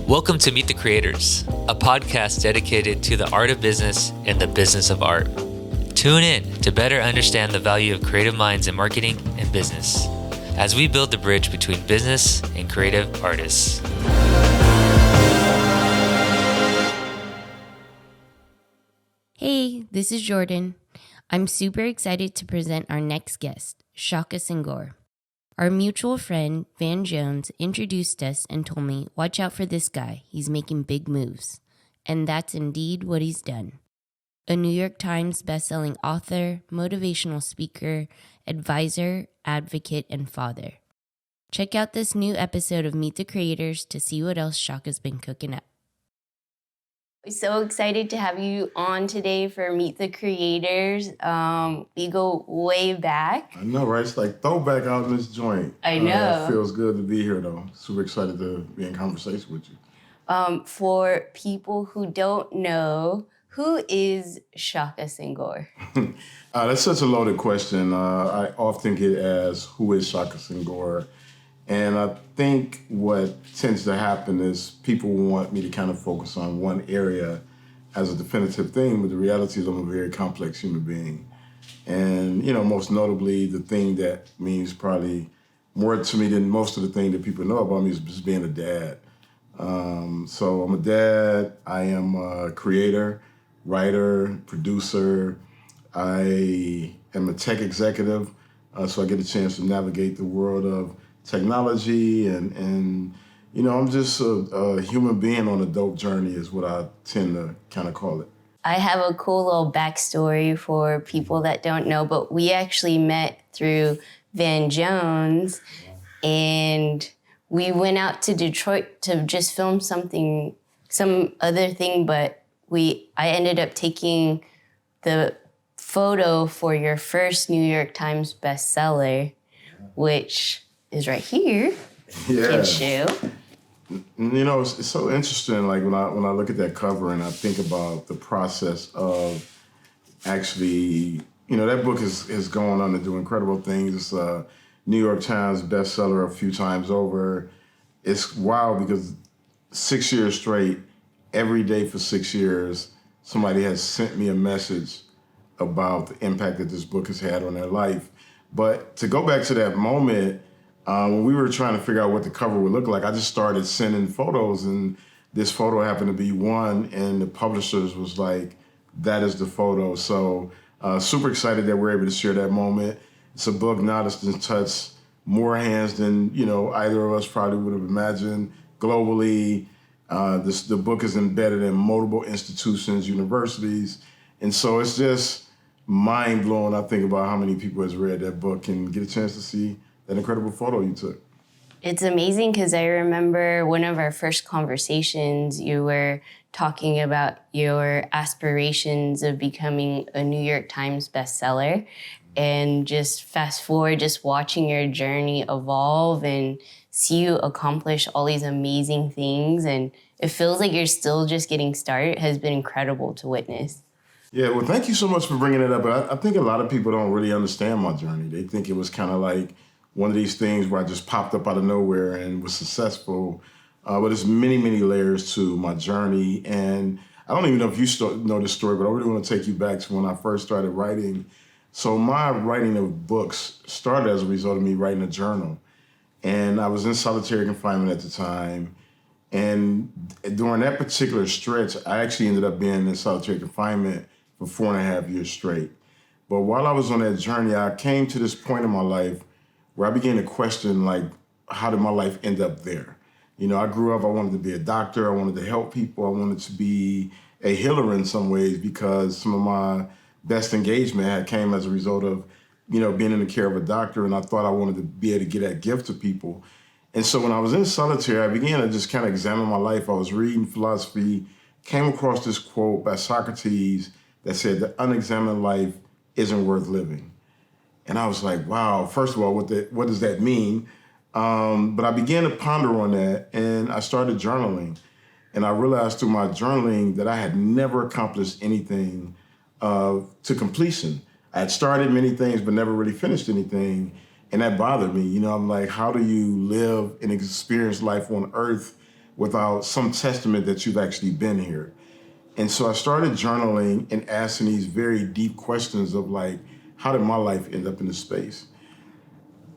Welcome to Meet the Creators, a podcast dedicated to the art of business and the business of art. Tune in to better understand the value of creative minds in marketing and business as we build the bridge between business and creative artists. Hey, this is Jordan. I'm super excited to present our next guest, Shaka Senghor. Our mutual friend, Van Jones, introduced us and told me, watch out for this guy. He's making big moves. And that's indeed what he's done. A New York Times bestselling author, motivational speaker, advisor, advocate, and father. Check out this new episode of Meet the Creators to see what else Shaka's been cooking up. So excited to have you on today for Meet the Creators. We go way back. I know, right? It's like throwback out in this joint. I know. It feels good to be here, though. Super excited to be in conversation with you. For people who don't know, who is Shaka Senghor? That's such a loaded question. I often get asked, who is Shaka Senghor? And I think what tends to happen is people want me to kind of focus on one area as a definitive thing, but the reality is I'm a very complex human being. And, most notably, the thing that means probably more to me than most of the thing that people know about me is just being a dad. So I'm a dad, I am a creator, writer, producer, I am a tech executive, so I get a chance to navigate the world of technology and I'm just a human being on a dope journey is what I tend to kind of call it. I have a cool little backstory for people that don't know, but we actually met through Van Jones and we went out to Detroit to just film some other thing, but I ended up taking the photo for your first New York Times bestseller, which is right here. Yeah. Can show. It's so interesting. Like when I look at that cover and I think about the process of actually, that book has gone on to do incredible things. It's a New York Times bestseller a few times over. It's wild because 6 years straight, every day for 6 years, somebody has sent me a message about the impact that this book has had on their life. But to go back to that moment, when we were trying to figure out what the cover would look like, I just started sending photos, and this photo happened to be one, and the publishers was like, that is the photo. So super excited that we're able to share that moment. It's a book now that's touched more hands than, either of us probably would have imagined globally. The book is embedded in multiple institutions, universities. And so it's just mind-blowing, I think, about how many people has read that book and get a chance to see that incredible photo you took. It's amazing because I remember one of our first conversations, you were talking about your aspirations of becoming a New York Times bestseller. And just fast forward, just watching your journey evolve and see you accomplish all these amazing things. And it feels like you're still just getting started. It has been incredible to witness. Yeah, well, thank you so much for bringing it up. I think a lot of people don't really understand my journey. They think it was kind of like one of these things where I just popped up out of nowhere and was successful. But there's many, many layers to my journey. And I don't even know if you know this story, but I really want to take you back to when I first started writing. So my writing of books started as a result of me writing a journal. And I was in solitary confinement at the time. And during that particular stretch, I actually ended up being in solitary confinement for 4.5 years straight. But while I was on that journey, I came to this point in my life where I began to question, like, how did my life end up there? I grew up, I wanted to be a doctor, I wanted to help people, I wanted to be a healer in some ways because some of my best engagement had came as a result of, being in the care of a doctor, and I thought I wanted to be able to get that gift to people. And so when I was in solitary, I began to just kind of examine my life. I was reading philosophy, came across this quote by Socrates that said, the unexamined life isn't worth living. And I was like, wow, first of all, what does that mean? But I began to ponder on that, and I started journaling. And I realized through my journaling that I had never accomplished anything to completion. I had started many things, but never really finished anything. And that bothered me. I'm like, how do you live and experience life on earth without some testament that you've actually been here. And so I started journaling and asking these very deep questions of like, how did my life end up in this space?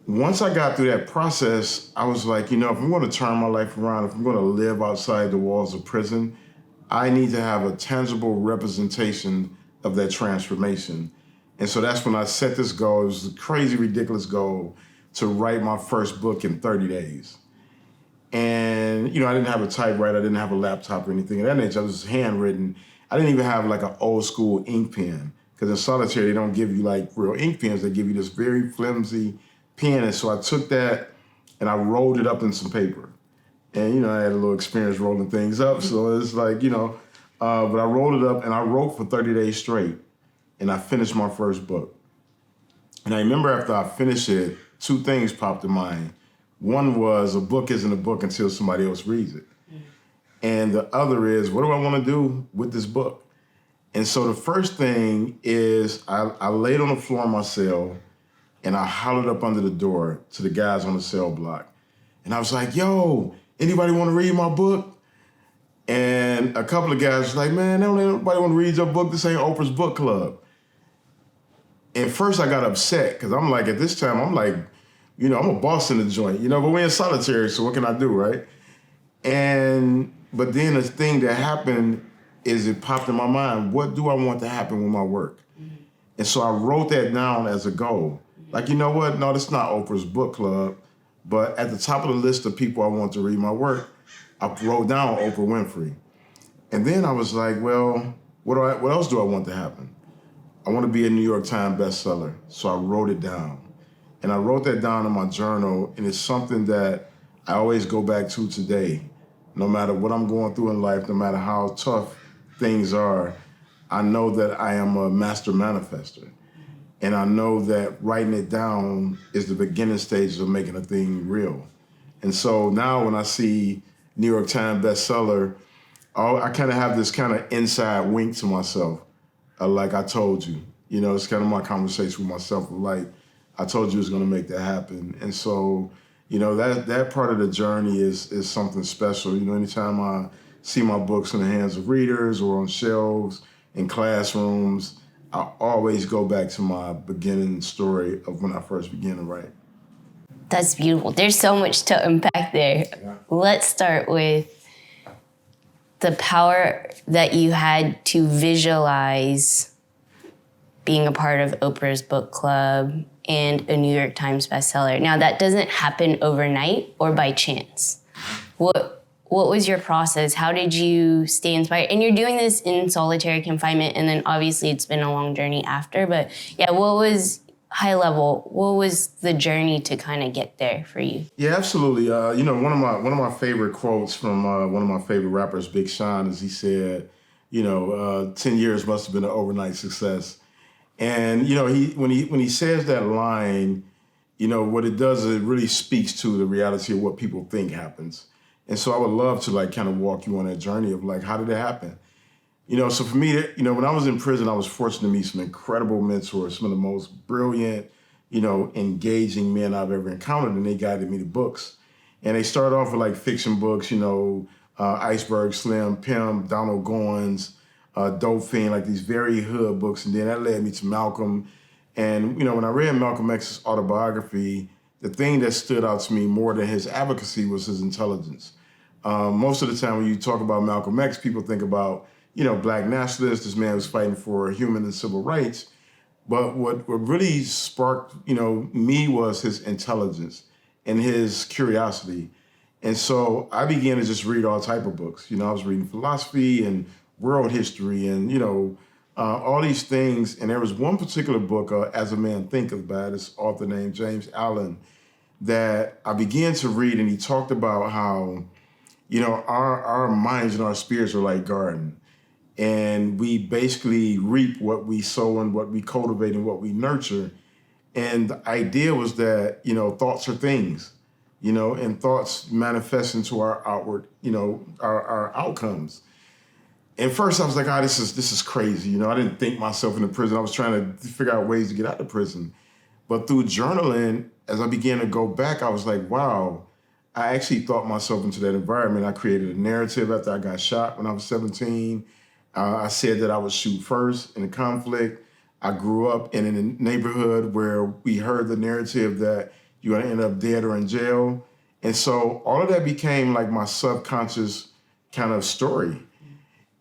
Once I got through that process, I was like, if I'm going to turn my life around, if I'm going to live outside the walls of prison, I need to have a tangible representation of that transformation. And so that's when I set this goal. It was a crazy, ridiculous goal to write my first book in 30 days. And, I didn't have a typewriter, I didn't have a laptop or anything of that nature. It was handwritten. I didn't even have like an old school ink pen, because in solitary, they don't give you like real ink pens. They give you this very flimsy pen. And so I took that and I rolled it up in some paper. And, I had a little experience rolling things up. So it's like, but I rolled it up and I wrote for 30 days straight. And I finished my first book. And I remember after I finished it, two things popped to mind. One was, a book isn't a book until somebody else reads it. And the other is, what do I want to do with this book? And so the first thing is I laid on the floor in my cell and I hollered up under the door to the guys on the cell block. And I was like, yo, anybody want to read my book? And a couple of guys were like, man, nobody want to read your book. This ain't Oprah's book club. And first I got upset because I'm like, at this time, I'm like, I'm a boss in the joint, but we're in solitary, so what can I do, right? But then the thing that happened is it popped in my mind, what do I want to happen with my work? Mm-hmm. And so I wrote that down as a goal. Mm-hmm. Like, you know what? No, that's not Oprah's book club, but at the top of the list of people I want to read my work, I wrote down Oprah Winfrey. And then I was like, well, what else do I want to happen? I want to be a New York Times bestseller. So I wrote it down. And I wrote that down in my journal, and it's something that I always go back to today. No matter what I'm going through in life, no matter how tough things are, I know that I am a master manifester. And I know that writing it down is the beginning stages of making a thing real. And so now when I see New York Times bestseller, I kind of have this kind of inside wink to myself. Like I told you, it's kind of my conversation with myself of like, I told you it was going to make that happen. And so, that part of the journey is something special. Anytime I see my books in the hands of readers or on shelves in classrooms, I always go back to my beginning story of when I first began to write. That's beautiful. There's so much to unpack there. Yeah. Let's start with the power that you had to visualize being a part of Oprah's book club and a New York Times bestseller. Now, that doesn't happen overnight or by chance. What was your process? How did you stay inspired? And you're doing this in solitary confinement, and then obviously it's been a long journey after. But yeah, what was high level? What was the journey to kind of get there for you? Yeah, absolutely. One of my favorite quotes from one of my favorite rappers, Big Sean, is he said, 10 years must have been an overnight success. And, when he says that line, what it does is it really speaks to the reality of what people think happens. And so I would love to like kind of walk you on that journey of like, how did it happen? So for me, when I was in prison, I was fortunate to meet some incredible mentors, some of the most brilliant, engaging men I've ever encountered, and they guided me to books. And they started off with like fiction books, Iceberg Slim, Pimp, Donald Goins, Dope Fiend, like these very hood books. And then that led me to Malcolm. And, when I read Malcolm X's autobiography, the thing that stood out to me more than his advocacy was his intelligence. Most of the time when you talk about Malcolm X, people think about, Black nationalists, this man was fighting for human and civil rights. But what really sparked, me was his intelligence and his curiosity. And so I began to just read all type of books. I was reading philosophy and world history and, all these things. And there was one particular book, As a Man Thinketh, by this author named James Allen, that I began to read. And he talked about how, our minds and our spirits are like garden. And we basically reap what we sow and what we cultivate and what we nurture. And the idea was that, thoughts are things, and thoughts manifest into our outward, our outcomes. And first I was like, this is crazy. I didn't think myself into prison. I was trying to figure out ways to get out of prison. But through journaling, as I began to go back, I was like, wow, I actually thought myself into that environment. I created a narrative after I got shot when I was 17. I said that I would shoot first in a conflict. I grew up in a neighborhood where we heard the narrative that you're going to end up dead or in jail. And so all of that became like my subconscious kind of story.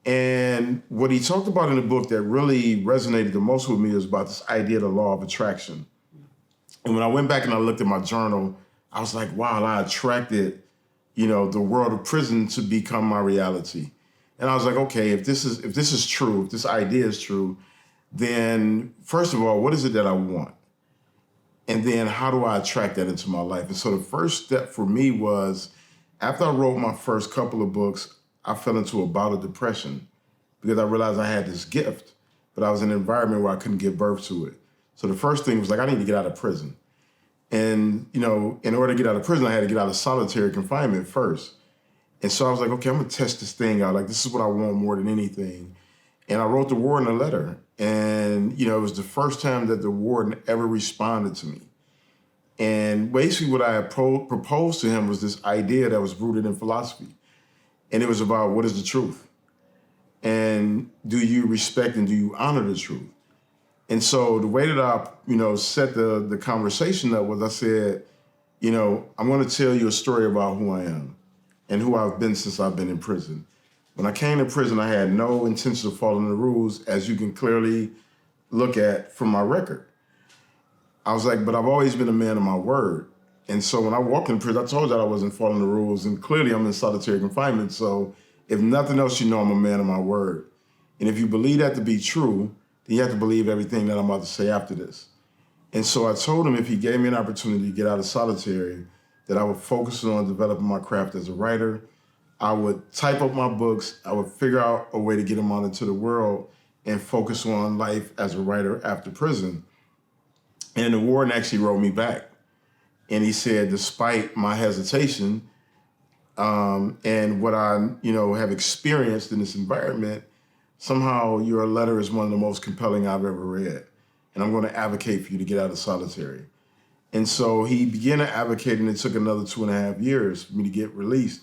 And what he talked about in the book that really resonated the most with me was about this idea of the law of attraction. And when I went back and I looked at my journal, I was like, wow, I attracted, the world of prison to become my reality. And I was like, okay, if this is true, if this idea is true, then first of all, what is it that I want? And then how do I attract that into my life? And so the first step for me was, after I wrote my first couple of books, I fell into a bout of depression because I realized I had this gift, but I was in an environment where I couldn't give birth to it. So the first thing was like, I need to get out of prison. And, in order to get out of prison, I had to get out of solitary confinement first. And so I was like, okay, I'm gonna test this thing out. Like, this is what I want more than anything. And I wrote the warden a letter. And, it was the first time that the warden ever responded to me. And basically what I had proposed to him was this idea that was rooted in philosophy. And it was about, what is the truth? And do you respect and do you honor the truth? And so the way that I, set the conversation up was I said, I'm going to tell you a story about who I am and who I've been since I've been in prison. When I came to prison, I had no intention of following the rules, as you can clearly look at from my record. I was like, but I've always been a man of my word. And so when I walked in prison, I told you that I wasn't following the rules, and clearly I'm in solitary confinement. So if nothing else, I'm a man of my word. And if you believe that to be true, then you have to believe everything that I'm about to say after this. And so I told him if he gave me an opportunity to get out of solitary, that I would focus on developing my craft as a writer. I would type up my books. I would figure out a way to get them out into the world and focus on life as a writer after prison. And the warden actually wrote me back. And he said, despite my hesitation and what I, have experienced in this environment, somehow your letter is one of the most compelling I've ever read. And I'm going to advocate for you to get out of solitary. And so he began to advocate, and it took another 2.5 years for me to get released.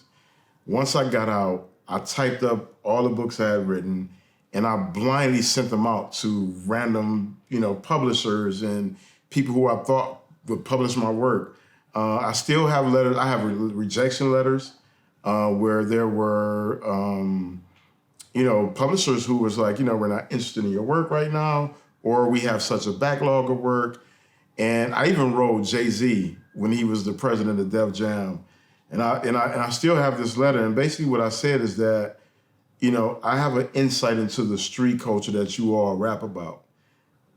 Once I got out, I typed up all the books I had written, and I blindly sent them out to random, publishers and people who I thought would publish my work. I still have letters. I have rejection letters where there were, publishers who was like, we're not interested in your work right now, or we have such a backlog of work. And I even wrote Jay-Z when he was the president of Def Jam. And I still have this letter. And basically what I said is that, I have an insight into the street culture that you all rap about.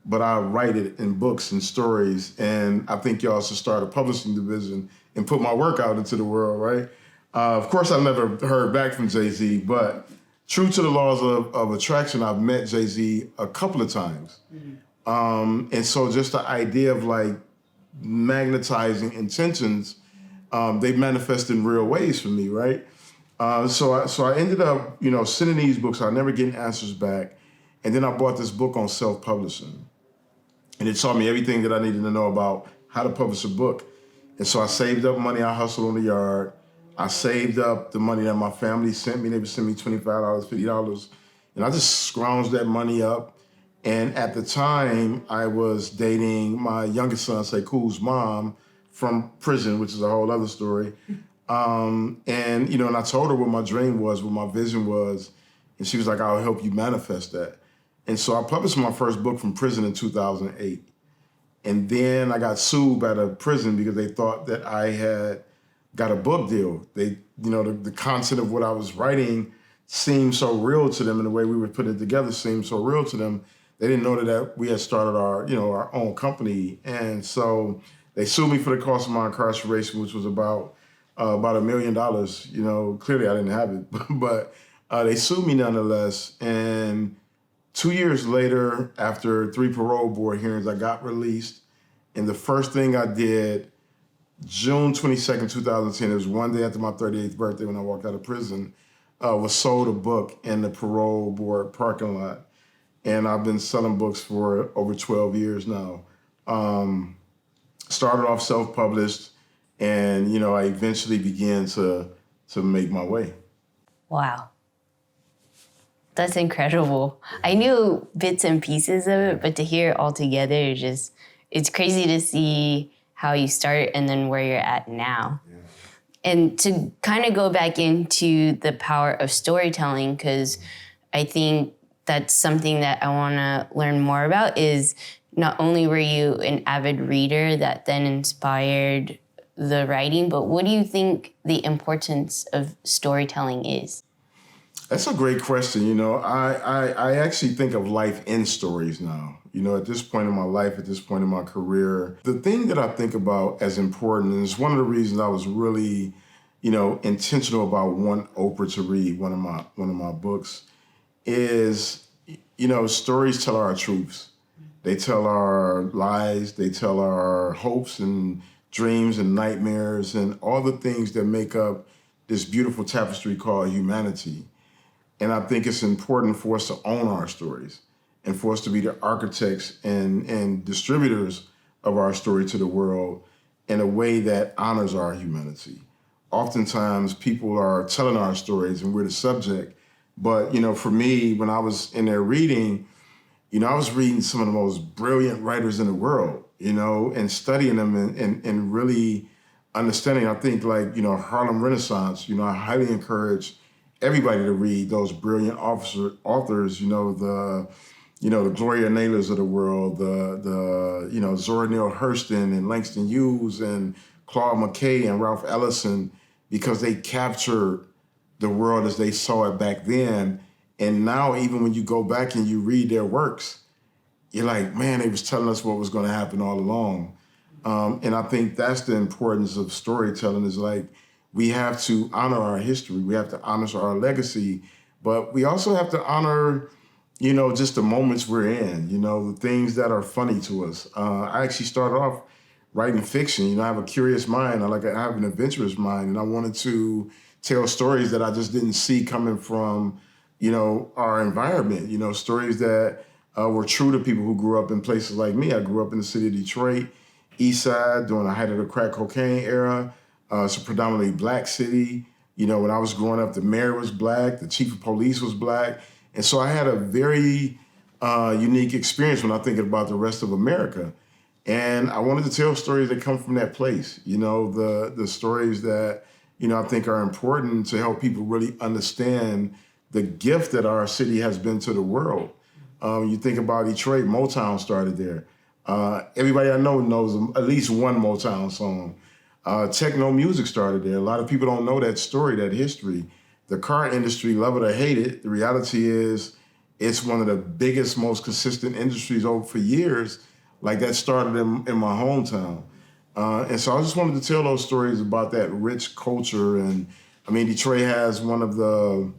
But I write it in books and stories, and I think y'all should start a publishing division and put my work out into the world, right? Of course, I never heard back from Jay-Z, but true to the laws of attraction, I've met Jay-Z a couple of times. Mm-hmm. And so just the idea of like magnetizing intentions, they manifest in real ways for me, right? So I ended up, sending these books. I never getting answers back. And then I bought this book on self-publishing. And it taught me everything that I needed to know about how to publish a book. And so I saved up money. I hustled on the yard. I saved up the money that my family sent me. They would send me $25, $50. And I just scrounged that money up. And at the time, I was dating my youngest son, Sekou's mom, from prison, which is a whole other story. And I told her what my dream was, what my vision was. And she was like, I'll help you manifest that. And so I published my first book from prison in 2008. And then I got sued by the prison because they thought that I had got a book deal. They, the content of what I was writing seemed so real to them, and the way we were putting it together seemed so real to them. They didn't know that we had started our own company. And so they sued me for the cost of my incarceration, which was about $1 million. Clearly I didn't have it, but they sued me nonetheless. And 2 years later, after 3 parole board hearings, I got released. And the first thing I did, June 22nd, 2010, it was one day after my 38th birthday when I walked out of prison, was sold a book in the parole board parking lot. And I've been selling books for over 12 years now. Started off self-published, And, you know, I eventually began to make my way. Wow. That's incredible. I knew bits and pieces of it, but to hear it all together is just, it's crazy to see how you start and then where you're at now. Yeah. And to kind of go back into the power of storytelling, because I think that's something that I want to learn more about, is not only were you an avid reader that then inspired the writing, but what do you think the importance of storytelling is? That's a great question. You know, I actually think of life in stories now. You know, at this point in my life, at this point in my career, the thing that I think about as important, and it's one of the reasons I was really, you know, intentional about wanting Oprah to read one of my books, is, you know, stories tell our truths. They tell our lies. They tell our hopes and dreams and nightmares and all the things that make up this beautiful tapestry called humanity. And I think it's important for us to own our stories and for us to be the architects and distributors of our story to the world in a way that honors our humanity. Oftentimes, people are telling our stories and we're the subject. But, you know, for me, when I was in there reading, you know, I was reading some of the most brilliant writers in the world, you know, and studying them and really understanding. I think, like, you know, Harlem Renaissance, you know, I highly encourage everybody to read those brilliant authors, you know, the Gloria Naylors of the world, the you know, Zora Neale Hurston and Langston Hughes and Claude McKay and Ralph Ellison, because they captured the world as they saw it back then. And now, even when you go back and you read their works, you're like, man, they was telling us what was going to happen all along. And I think that's the importance of storytelling, is like, we have to honor our history. We have to honor our legacy, but we also have to honor, you know, just the moments we're in, you know, the things that are funny to us. I actually started off writing fiction. You know, I have a curious mind. I have an adventurous mind, and I wanted to tell stories that I just didn't see coming from, you know, our environment, you know, stories that were true to people who grew up in places like me. I grew up in the city of Detroit, East Side, during the height of the crack cocaine era. It's a predominantly black city. You know, when I was growing up, the mayor was black, the chief of police was black. And so I had a very unique experience when I think about the rest of America. And I wanted to tell stories that come from that place, you know, the stories that, you know, I think are important to help people really understand the gift that our city has been to the world. You think about Detroit, Motown started there. Everybody I know knows at least one Motown song. Techno music started there. A lot of people don't know that story, that history. The car industry, love it or hate it, the reality is it's one of the biggest, most consistent industries over for years. Like, that started in my hometown. And so I just wanted to tell those stories about that rich culture. And I mean, Detroit has one of the,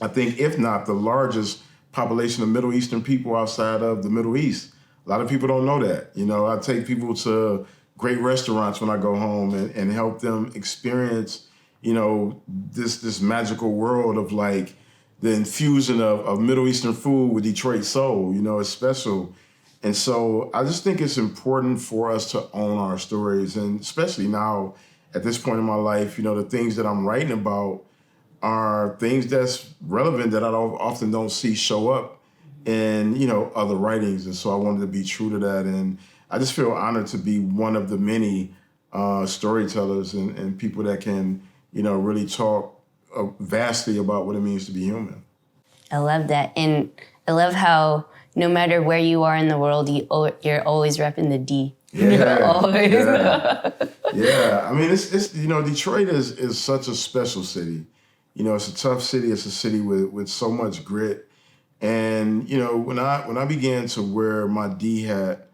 I think, if not the largest population of Middle Eastern people outside of the Middle East. A lot of people don't know that. You know, I take people to great restaurants when I go home and help them experience, you know, this magical world of, like, the infusion of Middle Eastern food with Detroit soul. You know, it's special. And so I just think it's important for us to own our stories. And especially now, at this point in my life, you know, the things that I'm writing about are things that's relevant that I often don't see show up in, you know, other writings. And so I wanted to be true to that. And I just feel honored to be one of the many storytellers and people that can, you know, really talk vastly about what it means to be human. I love that. And I love how no matter where you are in the world, you're always repping the D. Yeah, always. Yeah. I mean, it's you know, Detroit is such a special city. You know, it's a tough city. It's a city with so much grit. And, you know, when I began to wear my D hat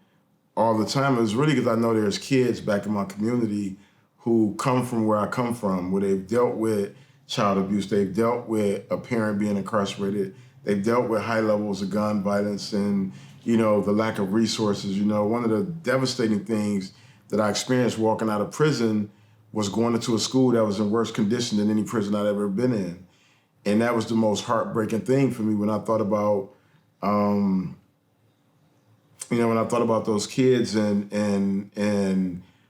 all the time, it was really because I know there's kids back in my community who come from where I come from, where they've dealt with child abuse, they've dealt with a parent being incarcerated, they've dealt with high levels of gun violence and, you know, the lack of resources. You know, one of the devastating things that I experienced walking out of prison was going into a school that was in worse condition than any prison I'd ever been in. And that was the most heartbreaking thing for me when I thought about, you know, when I thought about those kids and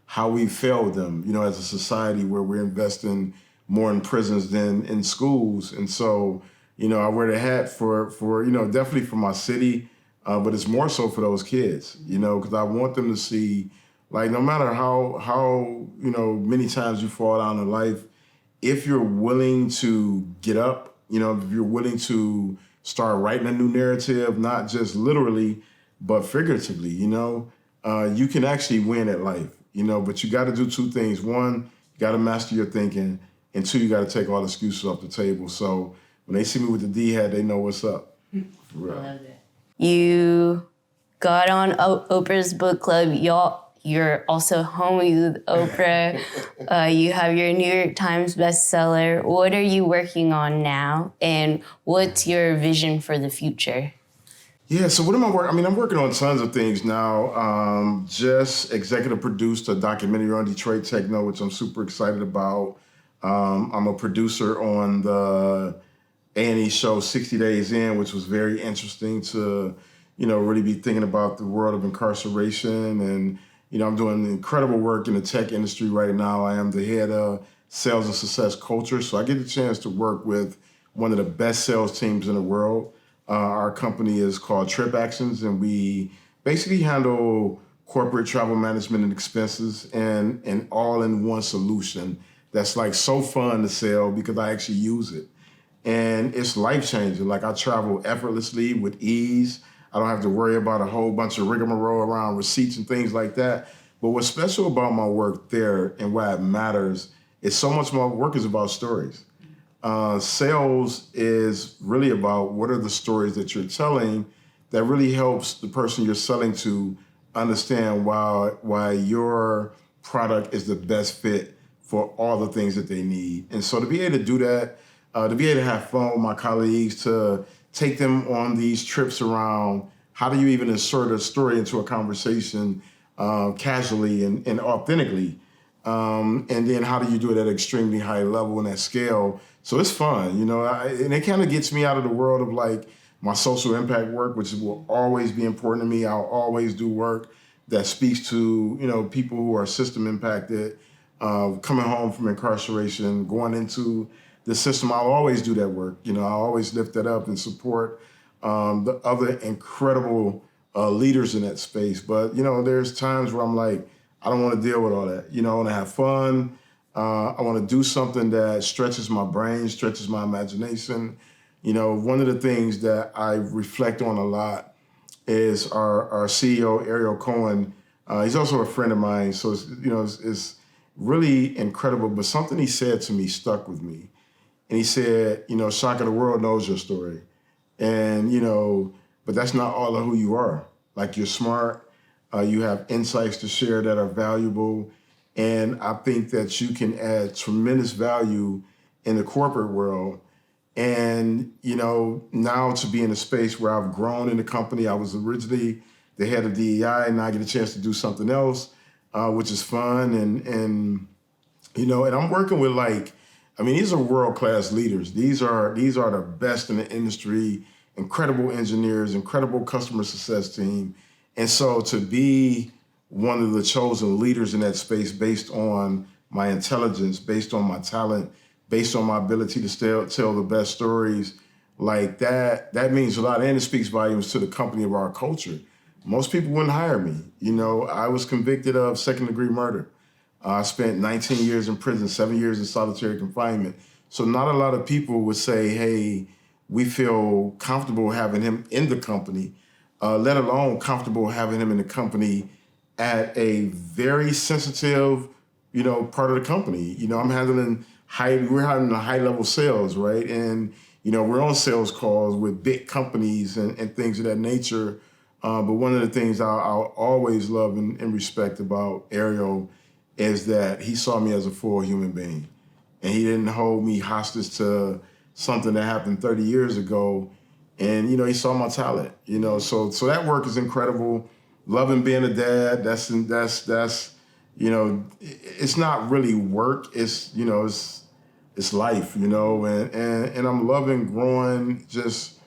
how we failed them, as a society where we're investing more in prisons than in schools. And so, I wear the hat for definitely for my city, but it's more so for those kids, because I want them to see, like, no matter how many times you fall down in life, if you're willing to get up, if you're willing to start writing a new narrative, not just literally, but figuratively, you can actually win at life, but you got to do two things. One, you got to master your thinking, and two, you got to take all the excuses off the table. So when they see me with the D hat, they know what's up. For real. I love that. You got on Oprah's book club. You're also homie with Oprah. You have your New York Times bestseller. What are you working on now? And what's your vision for the future? Yeah, so what am I working? I'm working on tons of things now. Just executive produced a documentary on Detroit techno, which I'm super excited about. I'm a producer on the A&E show 60 Days In, which was very interesting to, really be thinking about the world of incarceration. And, I'm doing incredible work in the tech industry right now. I am the head of sales and success culture. So I get the chance to work with one of the best sales teams in the world. Our company is called Trip Actions, and we basically handle corporate travel management and expenses and an all-in-one solution that's like so fun to sell because I actually use it. And it's life-changing. Like, I travel effortlessly with ease. I don't have to worry about a whole bunch of rigmarole around receipts and things like that. But what's special about my work there and why it matters is so much of my work is about stories. Sales is really about what are the stories that you're telling that really helps the person you're selling to understand why your product is the best fit for all the things that they need. And so to be able to do that, to be able to have fun with my colleagues, to take them on these trips around how do you even insert a story into a conversation casually and authentically, and then how do you do it at an extremely high level and at scale. So it's fun, and it kind of gets me out of the world of like my social impact work, which will always be important to me. I'll always do work that speaks to, people who are system impacted, coming home from incarceration, going into the system. I'll always do that work. I'll always lift that up and support the other incredible leaders in that space. But, there's times where I'm like, I don't want to deal with all that. I want to have fun. I want to do something that stretches my brain, stretches my imagination. One of the things that I reflect on a lot is our CEO, Ariel Cohen. He's also a friend of mine. So, it's really incredible. But something he said to me stuck with me. And he said, Shaka, the world knows your story. And, but that's not all of who you are. Like, you're smart. You have insights to share that are valuable. And I think that you can add tremendous value in the corporate world. And, now to be in a space where I've grown in the company, I was originally the head of DEI, and now I get a chance to do something else, which is fun. And I'm working with these are world-class leaders. These are the best in the industry, incredible engineers, incredible customer success team. And so to be one of the chosen leaders in that space based on my intelligence, based on my talent, based on my ability to tell the best stories, like that means a lot. And it speaks volumes to the company of our culture. Most people wouldn't hire me. I was convicted of second-degree murder. I spent 19 years in prison, 7 years in solitary confinement. So not a lot of people would say, hey, we feel comfortable having him in the company, let alone comfortable having him in the company at a very sensitive, part of the company. We're handling high-level sales, right? And, we're on sales calls with big companies and things of that nature. But one of the things I'll always love and respect about Ariel is that he saw me as a full human being. And he didn't hold me hostage to something that happened 30 years ago. And, he saw my talent, So that work is incredible. Loving being a dad, that's it's not really work. It's, it's life, and I'm loving growing just,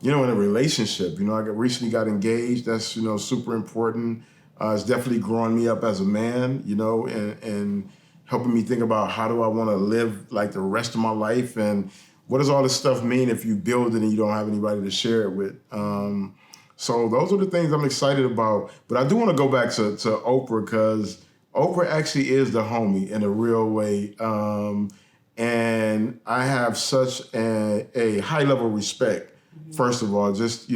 in a relationship. I recently got engaged. That's, super important. It's definitely growing me up as a man, and helping me think about how do I want to live like the rest of my life, and what does all this stuff mean if you build it and you don't have anybody to share it with. So those are the things I'm excited about. But I do want to go back to Oprah, because Oprah actually is the homie in a real way. And I have such a high level respect, first of all, just,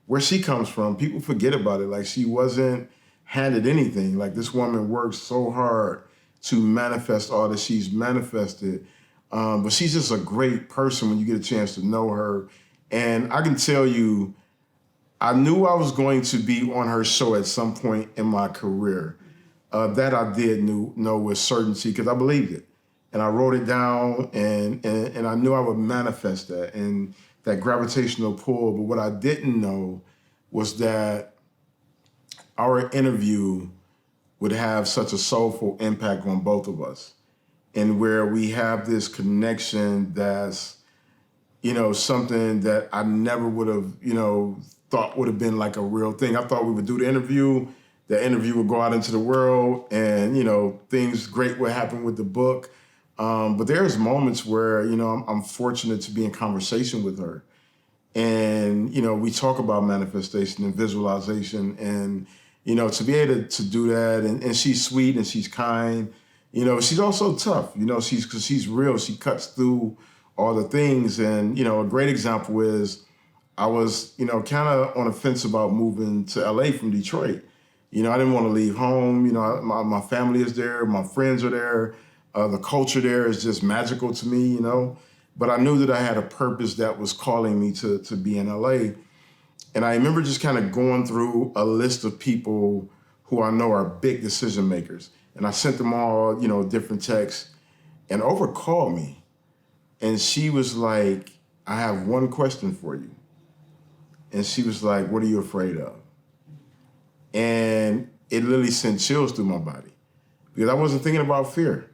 where she comes from. People forget about it. Like, she wasn't handed anything. Like, this woman worked so hard to manifest all that she's manifested. But she's just a great person when you get a chance to know her. And I can tell you, I knew I was going to be on her show at some point in my career. That I did know with certainty, because I believed it. And I wrote it down, and I knew I would manifest that and that gravitational pull. But what I didn't know was that our interview would have such a soulful impact on both of us, and where we have this connection that's, something that I never would have, thought would have been like a real thing. I thought we would do the interview would go out into the world, and, things great would happen with the book. But there's moments where, I'm fortunate to be in conversation with her. And, we talk about manifestation and visualization, and, to be able to do that. And she's sweet and she's kind. She's also tough. Because she's real. She cuts through all the things. And, a great example is I was, kind of on the fence about moving to LA from Detroit. I didn't want to leave home. My family is there. My friends are there. The culture there is just magical to me, But I knew that I had a purpose that was calling me to be in LA. And I remember just kind of going through a list of people who I know are big decision makers. And I sent them all, different texts. And Oprah called me. And she was like, I have one question for you. And she was like, what are you afraid of? And it literally sent chills through my body, because I wasn't thinking about fear.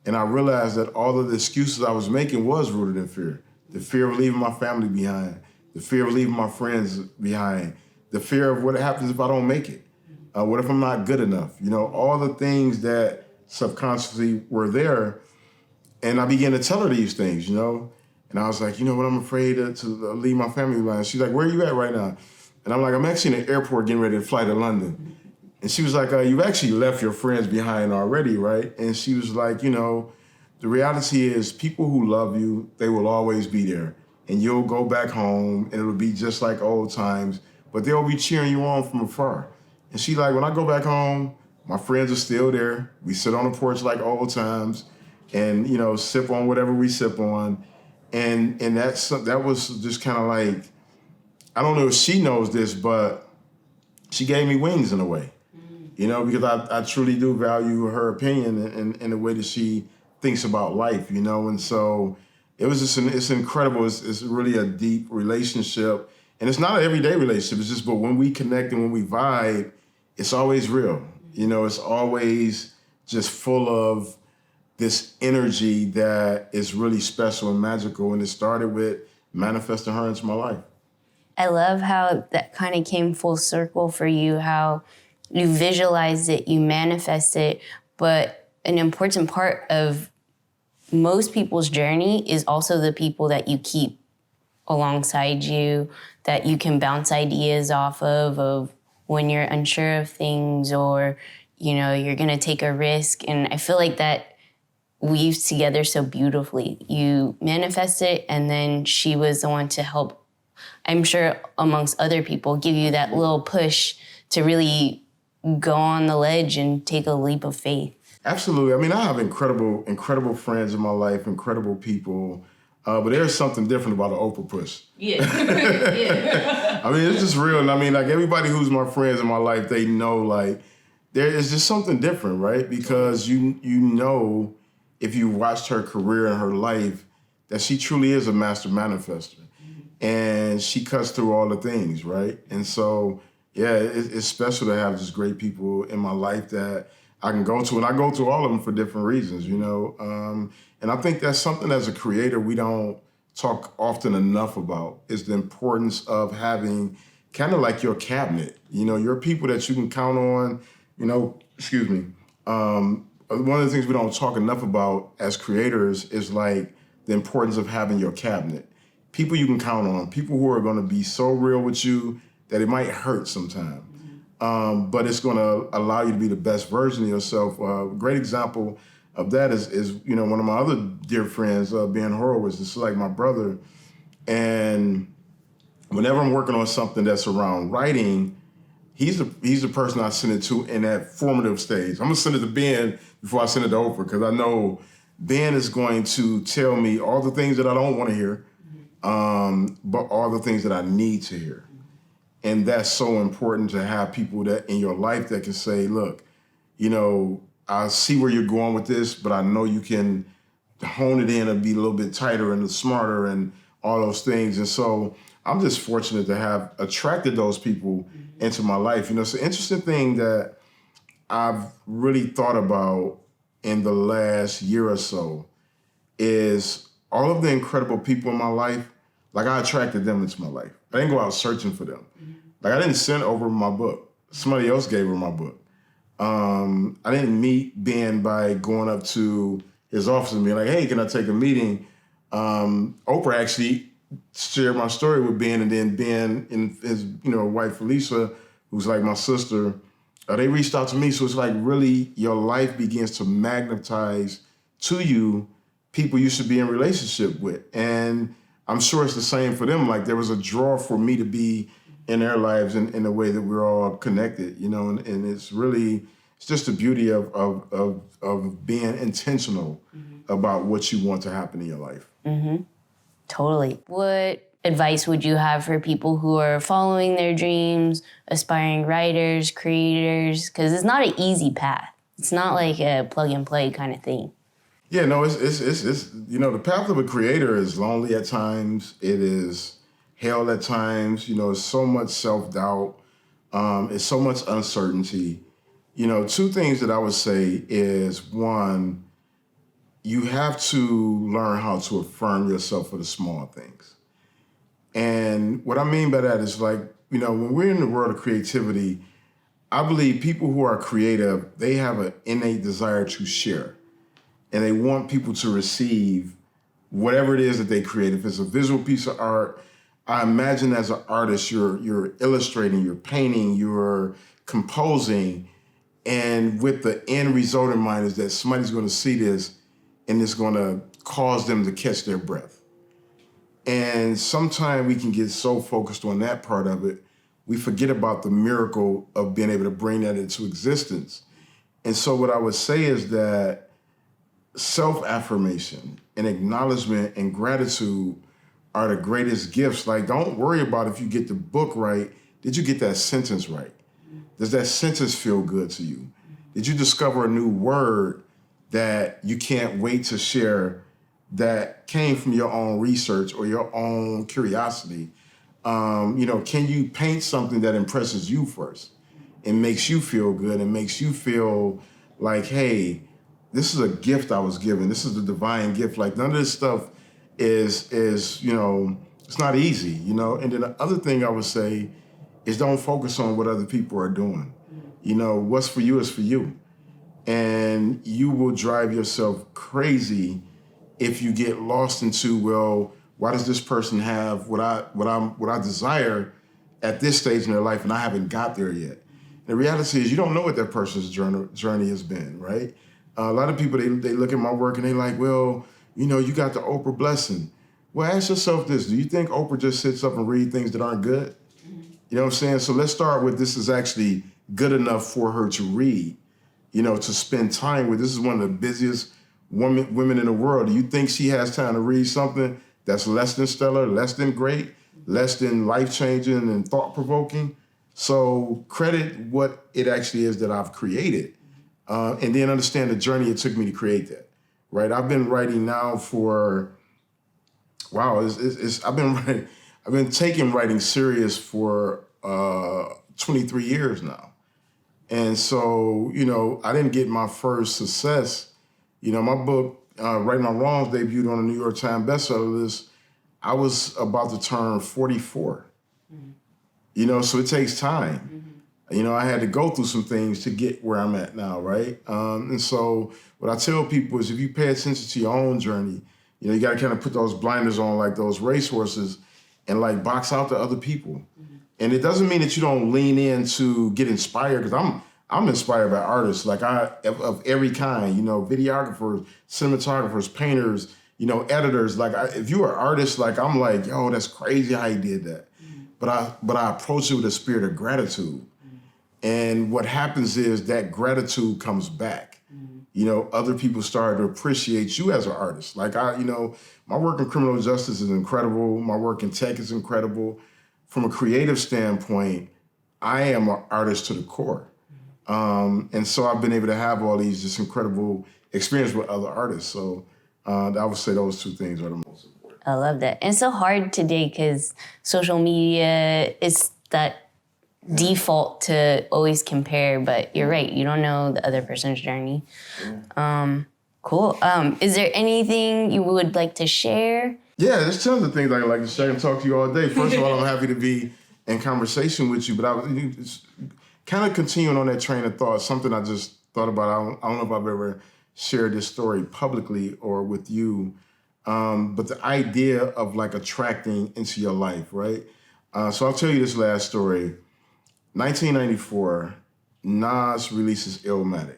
And I realized that all of the excuses I was making was rooted in fear. The fear of leaving my family behind, the fear of leaving my friends behind, the fear of what happens if I don't make it. What if I'm not good enough? All the things that subconsciously were there. And I began to tell her these things, And I was like, what, I'm afraid to leave my family behind. She's like, where are you at right now? And I'm like, I'm actually in the airport getting ready to fly to London. And she was like, you've actually left your friends behind already, right? And she was like, the reality is people who love you, they will always be there. And you'll go back home and it'll be just like old times, but they'll be cheering you on from afar. And she like, when I go back home, my friends are still there. We sit on the porch like old times and, sip on whatever we sip on. And that was just kind of like, I don't know if she knows this, but she gave me wings in a way. Because I truly do value her opinion and the way that she thinks about life, and so it was just it's incredible. It's really a deep relationship, and it's not an everyday relationship. It's just, but when we connect and when we vibe, it's always real. It's always just full of this energy that is really special and magical, and it started with manifesting her into my life. I love how that kind of came full circle for you, how you visualized it, you manifest it, but an important part of most people's journey is also the people that you keep alongside you, that you can bounce ideas off of when you're unsure of things or, you're going to take a risk. And I feel like that weaves together so beautifully. You manifest it, and then she was the one to help, I'm sure, amongst other people, give you that little push to really go on the ledge and take a leap of faith. Absolutely. I mean, I have incredible friends in my life, incredible people, but there's something different about an Oprah push. Yeah. Yeah. I mean, it's just real. And I mean, like, everybody who's my friends in my life, they know, like, there is just something different, right? Because if you watched her career and her life, that she truly is a master manifester. And she cuts through all the things, right? And so, yeah, it's special to have just great people in my life that I can go to. And I go to all of them for different reasons, And I think that's something as a creator we don't talk often enough about, is the importance of having kind of like your cabinet. Your people that you can count on, excuse me. One of the things we don't talk enough about as creators is like the importance of having your cabinet. People you can count on, people who are going to be so real with you that it might hurt sometimes. But it's going to allow you to be the best version of yourself. A great example of that is one of my other dear friends, Ben Horowitz. This is like my brother. And whenever I'm working on something that's around writing, he's the person I send it to in that formative stage. I'm going to send it to Ben before I send it to Oprah, because I know Ben is going to tell me all the things that I don't want to hear, but all the things that I need to hear. And that's so important to have people that in your life that can say, look, I see where you're going with this, but I know you can hone it in and be a little bit tighter and smarter and all those things. And so I'm just fortunate to have attracted those people into my life. It's an interesting thing that I've really thought about in the last year or so is all of the incredible people in my life, like I attracted them into my life. I didn't go out searching for them. Like I didn't send over my book. Somebody else gave her my book. I didn't meet Ben by going up to his office and being like, hey, can I take a meeting? Oprah actually shared my story with Ben, and then Ben and his wife Felicia, who's like my sister, they reached out to me. So it's like really your life begins to magnetize to you people you should be in relationship with. And I'm sure it's the same for them. Like there was a draw for me to be in their lives in the way that we're all connected, and it's just the beauty of being intentional about what you want to happen in your life. Mm-hmm. Totally. What advice would you have for people who are following their dreams, aspiring writers, creators? Because it's not an easy path. It's not like a plug and play kind of thing. Yeah, no, it's the path of a creator is lonely at times. It is hell at times. It's so much self-doubt. It's so much uncertainty. Two things that I would say is, one, you have to learn how to affirm yourself for the small things. And what I mean by that is like, when we're in the world of creativity, I believe people who are creative, they have an innate desire to share. And they want people to receive whatever it is that they create. If it's a visual piece of art, I imagine as an artist, you're illustrating, you're painting, you're composing, and with the end result in mind is that somebody's going to see this and it's going to cause them to catch their breath. And sometimes we can get so focused on that part of it, we forget about the miracle of being able to bring that into existence. And so what I would say is that self-affirmation and acknowledgement and gratitude are the greatest gifts. Like, don't worry about if you get the book right. Did you get that sentence right? Does that sentence feel good to you? Did you discover a new word that you can't wait to share that came from your own research or your own curiosity? Can you paint something that impresses you first and makes you feel good and makes you feel like, hey, this is a gift I was given. This is a divine gift. Like none of this stuff is it's not easy, And then the other thing I would say is don't focus on what other people are doing. What's for you is for you. And you will drive yourself crazy if you get lost into, well, why does this person have what I desire at this stage in their life and I haven't got there yet? The reality is you don't know what that person's journey has been, right? A lot of people, they look at my work and they like, well, you got the Oprah blessing. Well, ask yourself this. Do you think Oprah just sits up and reads things that aren't good? You know what I'm saying? So let's start with this is actually good enough for her to read, to spend time with. This is one of the busiest women in the world. Do you think she has time to read something that's less than stellar, less than great, less than life-changing and thought-provoking? So credit what it actually is that I've created, and then understand the journey it took me to create that, right? I've been writing now for, I've been taking writing serious for 23 years now. And so, I didn't get my first success. My book, Right My Wrongs, debuted on the New York Times bestseller list. I was about to turn 44. So it takes time. I had to go through some things to get where I'm at now, right? And so what I tell people is if you pay attention to your own journey, you got to kind of put those blinders on like those racehorses and like box out the other people. And it doesn't mean that you don't lean in to get inspired, because I'm inspired by artists like of every kind, videographers, cinematographers, painters, editors. Like if you're an artist, like I'm like, yo, that's crazy how you did that. But I approach it with a spirit of gratitude. And what happens is that gratitude comes back. Other people start to appreciate you as an artist. Like my work in criminal justice is incredible. My work in tech is incredible. From a creative standpoint, I am an artist to the core. And so I've been able to have all these just incredible experience with other artists. So I would say those two things are the most important. I love that. And it's so hard today because social media is that default to always compare, but you're right. You don't know the other person's journey. Cool. Is there anything you would like to share? Yeah, there's tons of things I'd like to share and talk to you all day. First of all, I'm happy to be in conversation with you, but I was kind of continuing on that train of thought, something I just thought about. I don't know if I've ever shared this story publicly or with you, but the idea of like attracting into your life, right? So I'll tell you this last story. 1994, Nas releases Illmatic.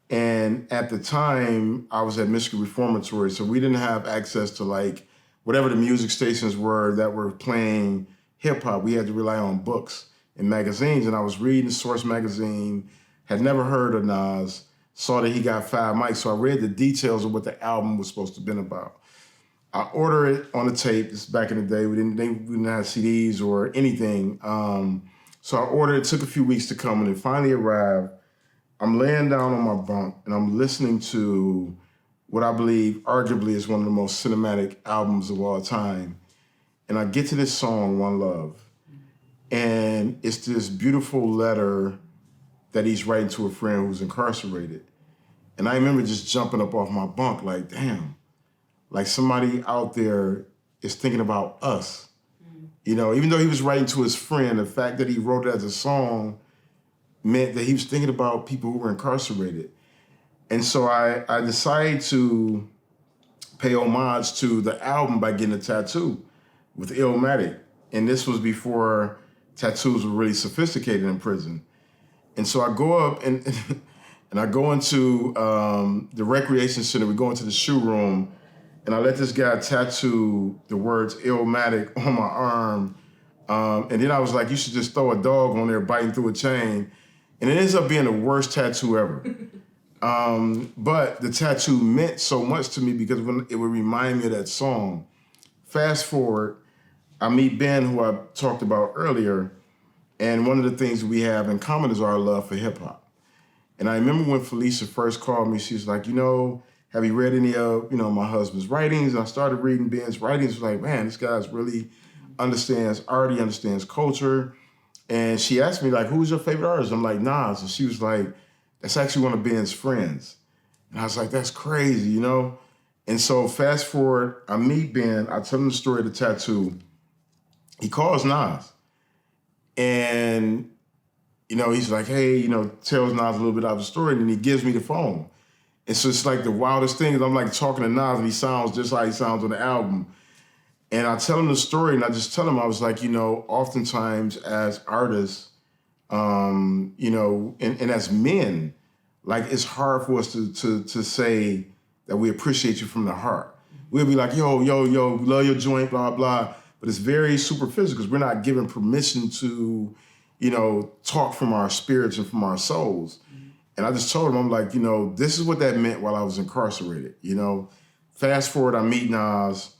And at the time, I was at Michigan Reformatory, so we didn't have access to like whatever the music stations were that were playing hip hop. We had to rely on books and magazines. And I was reading Source magazine, had never heard of Nas, saw that he got 5 mics. So I read the details of what the album was supposed to have been about. I ordered it on the tape. This is back in the day. We didn't have CDs or anything. So I ordered it. It took a few weeks to come, and it finally arrived. I'm laying down on my bunk, and I'm listening to what I believe arguably is one of the most cinematic albums of all time. And I get to this song, One Love. And it's this beautiful letter that he's writing to a friend who's incarcerated. And I remember just jumping up off my bunk like, damn, like somebody out there is thinking about us. Even though he was writing to his friend, the fact that he wrote it as a song meant that he was thinking about people who were incarcerated. And so I decided to pay homage to the album by getting a tattoo with Illmatic. And this was before tattoos were really sophisticated in prison. And so I go up and I go into the recreation center. We go into the shoe room, and I let this guy tattoo the words Illmatic on my arm. And then I was like, you should just throw a dog on there biting through a chain. And it ends up being the worst tattoo ever. But the tattoo meant so much to me because it would remind me of that song. Fast forward, I meet Ben, who I talked about earlier, and one of the things we have in common is our love for hip hop. And I remember when Felicia first called me, she was like, have you read any of, my husband's writings? And I started reading Ben's writings. I was like, man, this guy's really understands art, he understands culture. And she asked me, like, who's your favorite artist? I'm like, Nas. And she was like, that's actually one of Ben's friends. And I was like, that's crazy, And so fast forward, I meet Ben, I tell him the story of the tattoo. He calls Nas. And, he's like, hey, tells Nas a little bit of the story, and then he gives me the phone. And so it's like the wildest thing is I'm like talking to Nas, and he sounds just like he sounds on the album. And I tell him the story, and I just tell him, I was like, oftentimes as artists, and as men, like it's hard for us to say that we appreciate you from the heart. We'll be like, yo, love your joint, blah, blah. But it's very superficial because we're not given permission to, talk from our spirits and from our souls. And I just told him, I'm like, this is what that meant while I was incarcerated. Fast forward, I meet Nas.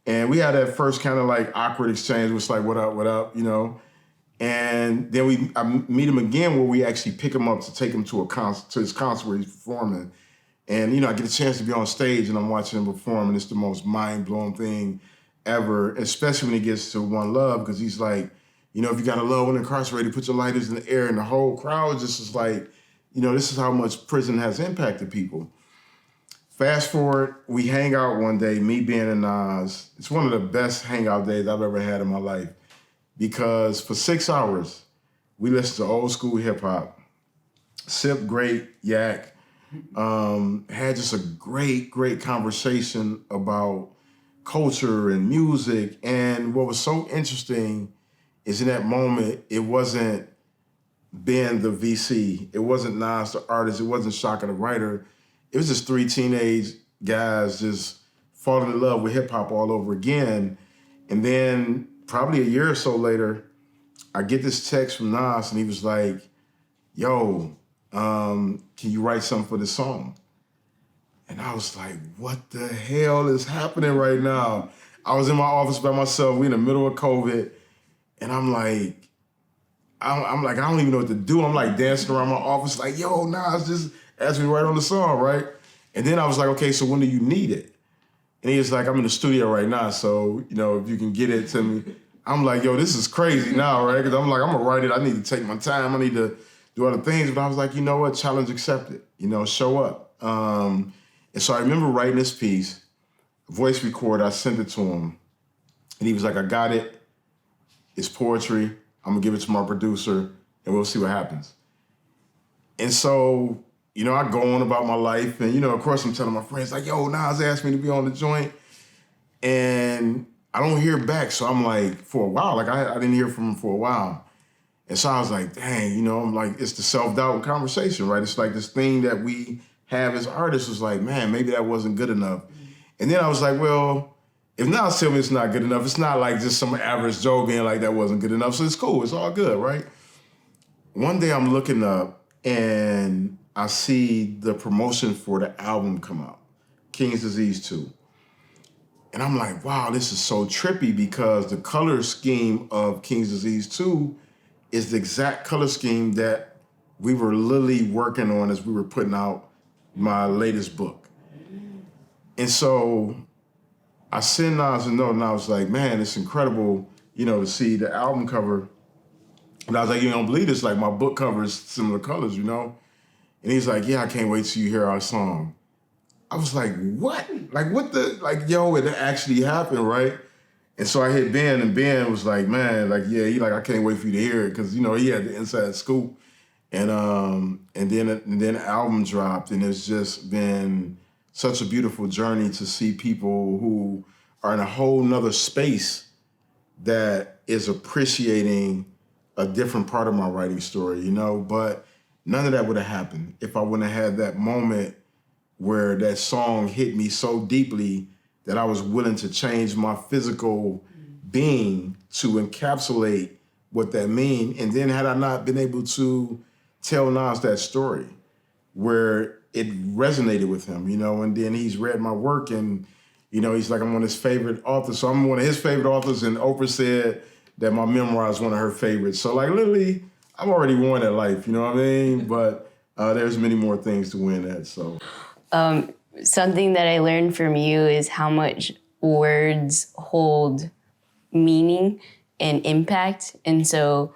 And we had that first kind of like awkward exchange, which like, what up, And then I meet him again where we actually pick him up to take him to his concert where he's performing. And, I get a chance to be on stage and I'm watching him perform, and it's the most mind-blowing thing ever, especially when he gets to One Love, because he's like, if you got to love when incarcerated, put your lighters in the air, and the whole crowd just is like, this is how much prison has impacted people. Fast forward, we hang out one day, me, Ben, and Nas. It's one of the best hangout days I've ever had in my life. because for 6 hours, we listened to old school hip hop, sipped great yak, had just a great, great conversation about culture and music. And what was so interesting is in that moment, it wasn't Ben the VC, it wasn't Nas the artist, it wasn't Shaka the writer. It was just three teenage guys just falling in love with hip hop all over again. And then probably a year or so later, I get this text from Nas and he was like, yo, can you write something for this song? And I was like, what the hell is happening right now? I was in my office by myself. We in the middle of COVID. And I'm like, I don't even know what to do. I'm like dancing around my office like, yo, Nas just asked me to write on the song, right? And then I was like, okay, so when do you need it? And he was like, I'm in the studio right now, so, if you can get it to me. I'm like, yo, this is crazy now, right? Because I'm like, I'm going to write it. I need to take my time. I need to do other things. But I was like, you know what? Challenge accepted. Show up. And so I remember writing this piece, voice record. I sent it to him. And he was like, I got it. It's poetry. I'm going to give it to my producer, and we'll see what happens. And so, I go on about my life. And, of course, I'm telling my friends, like, yo, Nas asked me to be on the joint. And I don't hear back. So I'm like, for a while, I didn't hear from him for a while. And so I was like, dang, I'm like, it's the self-doubt conversation, right? It's like this thing that we have as artists is like, man, maybe that wasn't good enough. And then I was like, well, if Nas tell me it's not good enough, it's not like just some average Joe being like, that wasn't good enough. So it's cool. It's all good, right? One day I'm looking up and I see the promotion for the album come out, King's Disease 2. And I'm like, wow, this is so trippy because the color scheme of King's Disease 2 is the exact color scheme that we were literally working on as we were putting out my latest book. And so I sent Nas a note and I was like, man, it's incredible, to see the album cover. And I was like, you don't believe this, like my book cover is similar colors, And he's like, yeah, I can't wait till you hear our song. I was like, what? Like, what the, like, yo, it actually happened, right? And so I hit Ben, and Ben was like, man, like, yeah, I can't wait for you to hear it, because, he had the inside scoop. And then the album dropped, and it's just been such a beautiful journey to see people who are in a whole nother space that is appreciating a different part of my writing story, But none of that would have happened if I wouldn't have had that moment where that song hit me so deeply that I was willing to change my physical being to encapsulate what that means. And then had I not been able to tell Nas that story where it resonated with him, and then he's read my work and, he's like, I'm one of his favorite authors. So I'm one of his favorite authors, and Oprah said that my memoir is one of her favorites. So like literally, I've already won that life, you know what I mean? But there's many more things to win at, so. Something that I learned from you is how much words hold meaning and impact. And so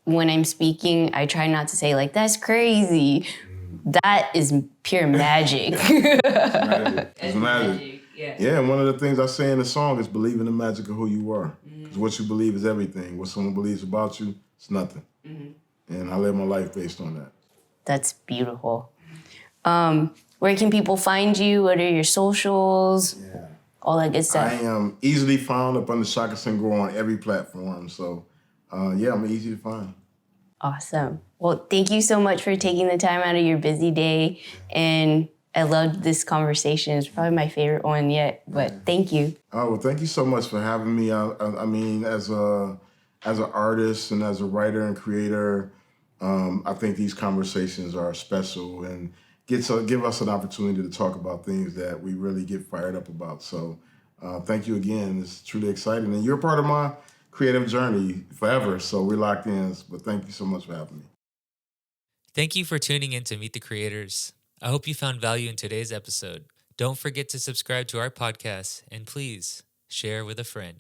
when I'm speaking, I try not to say like, that's crazy. That is pure magic. It's magic. Yeah, and one of the things I say in the song is believe in the magic of who you are. Because what you believe is everything. What someone believes about you, it's nothing. And I live my life based on that. That's beautiful. Where can people find you? What are your socials? Yeah. All that good stuff. I am easily found up under Shaka Senghor on every platform. So, I'm easy to find. Awesome. Well, thank you so much for taking the time out of your busy day. And I loved this conversation. It's probably my favorite one yet, but thank you. Oh, well, thank you so much for having me. I mean, as an artist and as a writer and creator, I think these conversations are special and give us an opportunity to talk about things that we really get fired up about. So thank you again. It's truly exciting. And you're part of my creative journey forever. So we're locked in. But thank you so much for having me. Thank you for tuning in to Meet the Creators. I hope you found value in today's episode. Don't forget to subscribe to our podcast and please share with a friend.